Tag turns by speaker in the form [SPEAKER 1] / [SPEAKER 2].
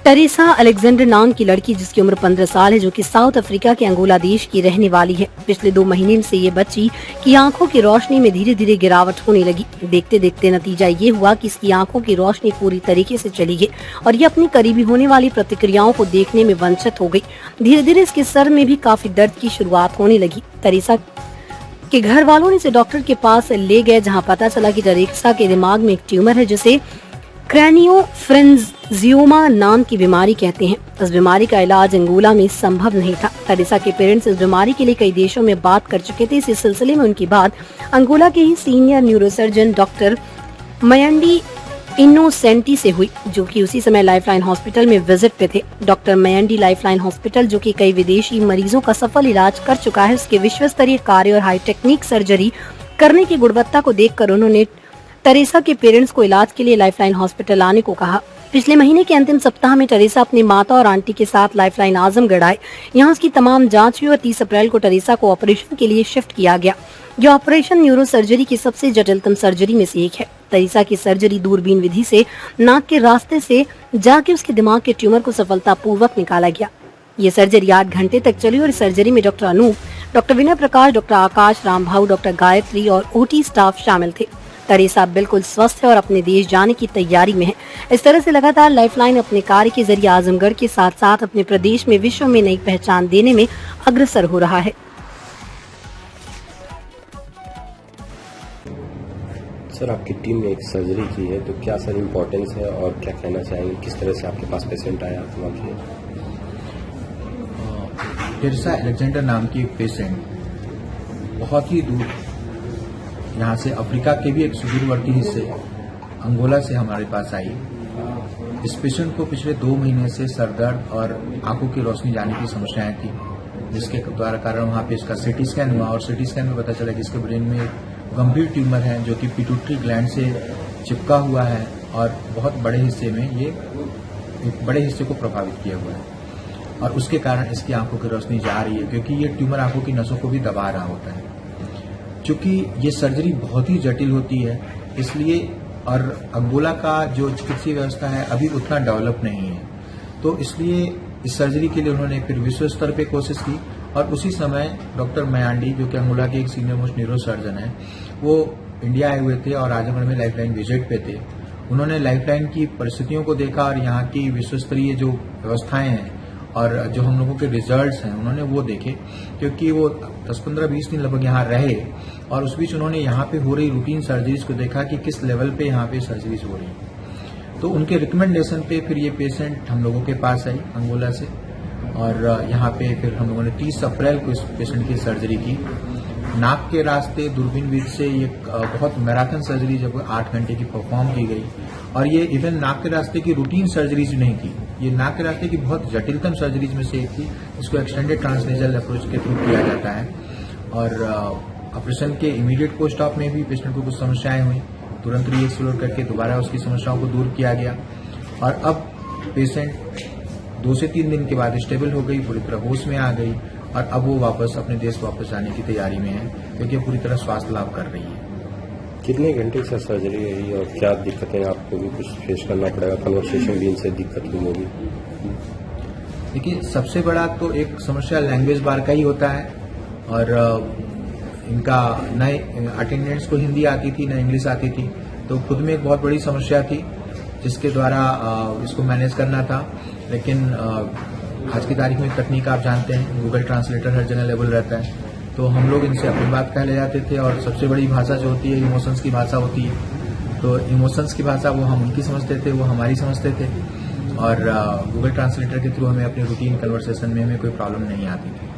[SPEAKER 1] Teresa Alexander नाम की लड़की जिसकी उम्र 15 साल है, जो कि साउथ अफ्रीका के अंगोला देश की रहने वाली है। पिछले 2 महीने से ये बच्ची की आंखों की रोशनी में धीरे धीरे गिरावट होने लगी। देखते देखते नतीजा ये हुआ कि इसकी आंखों की रोशनी पूरी तरीके से चली गई और ये अपनी करीबी होने वाली प्रतिक्रियाओं को देखने में वंचित हो गई। धीरे धीरे इसके सर में भी काफी दर्द की शुरुआत होने लगी। टेरेसा के घर वालों ने इसे डॉक्टर के पास ले गए, जहाँ पता चला कि टेरेसा के दिमाग में एक ट्यूमर है जिसे क्रैनियोफ्रेंजियोमा नाम की बीमारी कहते हैं। इस बीमारी का इलाज अंगोला में संभव नहीं था। टेरेसा के पेरेंट्स इस बीमारी के लिए कई देशों में बात कर चुके थे। इसी सिलसिले में उनकी बात अंगोला के ही सीनियर न्यूरोसर्जन डॉक्टर मयंडी इनोसेंटी से हुई, जो कि उसी समय लाइफलाइन हॉस्पिटल में विजिट पे थे। डॉक्टर मयंडी लाइफलाइन हॉस्पिटल, जो कि कई विदेशी मरीजों का सफल इलाज कर चुका है, उसके विश्व स्तरीय कार्य और हाई टेक्निक सर्जरी करने की गुणवत्ता को देखकर उन्होंने टेरेसा के पेरेंट्स को इलाज के लिए लाइफलाइन हॉस्पिटल आने को कहा। पिछले महीने के अंतिम सप्ताह में टेरेसा अपनी माता और आंटी के साथ लाइफलाइन आजमगढ़ आए। यहाँ उसकी तमाम जांच हुई और 30 अप्रैल को टेरेसा को ऑपरेशन के लिए शिफ्ट किया गया। यह ऑपरेशन न्यूरो सर्जरी की सबसे जटिलतम सर्जरी में से एक है। टेरेसा की सर्जरी दूरबीन विधि से नाक के रास्ते से जाके उसके दिमाग के ट्यूमर को सफलतापूर्वक निकाला गया। ये सर्जरी 8 घंटे तक चली और इस सर्जरी में डॉक्टर अनूप, डॉक्टर विनय प्रकाश, डॉक्टर आकाश रामभाऊ, डॉक्टर गायत्री और ओटी स्टाफ शामिल थे। टेरेसा बिल्कुल स्वस्थ है और अपने देश जाने की तैयारी में है। इस तरह से लगातार लाइफलाइन अपने कार्य के जरिए आजमगढ़ के साथ साथ अपने प्रदेश में विश्व में नई पहचान देने में अग्रसर हो रहा है।
[SPEAKER 2] सर, आपकी टीम ने एक सर्जरी की है, तो क्या सर इम्पोर्टेंस है और क्या कहना चाहेंगे, किस तरह से आपके पास पेशेंट आया आपके?
[SPEAKER 3] टेरेसा अलेक्जेंडर नाम की एक पेशेंट बहुत ही दूर, यहाँ से अफ्रीका के भी एक सुदूरवर्ती हिस्से अंगोला से हमारे पास आई। इस पेशेंट को पिछले 2 महीने से सरदर्द और आंखों की रोशनी जाने की समस्याएं थी, जिसके द्वारा कारण वहाँ पे इसका सीटी स्कैन हुआ और सीटी स्कैन में पता चला कि इसके ब्रेन में एक गंभीर ट्यूमर है, जो कि पिट्यूटरी ग्लैंड से चिपका हुआ है और बहुत बड़े हिस्से में ये एक बड़े हिस्से को प्रभावित किया हुआ है और उसके कारण इसकी आंखों की रोशनी जा रही है, क्योंकि ये ट्यूमर आंखों की नसों को भी दबा रहा होता है। चूंकि ये सर्जरी बहुत ही जटिल होती है, इसलिए और अंगोला का जो चिकित्सीय व्यवस्था है अभी उतना डेवलप नहीं है, तो इसलिए इस सर्जरी के लिए उन्होंने फिर विश्व स्तर पे कोशिश की और उसी समय डॉक्टर मयांडी, जो कि अंगोला के एक सीनियर मोस्ट न्यूरो सर्जन है, वो इंडिया आए हुए थे और आजमगढ़ में लाइफलाइन विजिट पे थे। उन्होंने लाइफलाइन की परिस्थितियों को देखा और यहाँ की विश्व स्तरीय जो व्यवस्थाएं हैं और जो हम लोगों के रिजल्ट्स हैं उन्होंने वो देखे, क्योंकि वो 10-15-20 दिन लगभग यहाँ रहे और उस बीच उन्होंने यहाँ पे हो रही रूटीन सर्जरीज को देखा कि किस लेवल पे यहाँ पे सर्जरीज हो रही हैं। तो उनके रिकमेंडेशन पे फिर ये पेशेंट हम लोगों के पास आई अंगोला से और यहाँ पे फिर हम लोगों ने 30 अप्रैल को इस पेशेंट की सर्जरी की। नाक के रास्ते दूरबीन विधि से ये बहुत मैराथन सर्जरी जब 8 घंटे की परफॉर्म की गई और ये इवन नाक के रास्ते की रूटीन सर्जरीज नहीं थी, ये नाक के रास्ते की बहुत जटिलतम सर्जरीज में से एक थी। इसको एक्सटेंडेड ट्रांसनेजल अप्रोच के थ्रू किया जाता है और ऑपरेशन के इमीडिएट पोस्ट ऑप में भी पेशेंट को कुछ समस्याएं हुई, तुरंत रीएक्सप्लोर करके दोबारा उसकी समस्याओं को दूर किया गया और अब पेशेंट 2 से 3 दिन के बाद स्टेबल हो गई, पूरी तरह होश में आ गई और अब वो वापस अपने देश वापस जाने की तैयारी में है, क्योंकि पूरी तरह स्वास्थ्य लाभ कर रही है।
[SPEAKER 2] कितने घंटे से सर्जरी रही और क्या दिक्कतें आपको भी कुछ फेस करना पड़ेगा? कन्वर्सेशन भी इनसे दिक्कत हुई होगी?
[SPEAKER 3] देखिए, सबसे बड़ा तो एक समस्या लैंग्वेज बार का ही होता है और इनका न अटेंडेंट्स को हिंदी आती थी न इंग्लिश आती थी, तो खुद में एक बहुत बड़ी समस्या थी जिसके द्वारा इसको मैनेज करना था। लेकिन आज की तारीख में तकनीक आप जानते हैं, गूगल ट्रांसलेटर हर जगह अवेलेबल रहता है, तो हम लोग इनसे अपनी बात कह ले जाते थे और सबसे बड़ी भाषा जो होती है इमोशंस की भाषा होती है, तो इमोशंस की भाषा वो हम उनकी समझते थे, वो हमारी समझते थे और गूगल ट्रांसलेटर के थ्रू हमें अपनी रूटीन कन्वर्सेशन में हमें कोई प्रॉब्लम नहीं आती थी।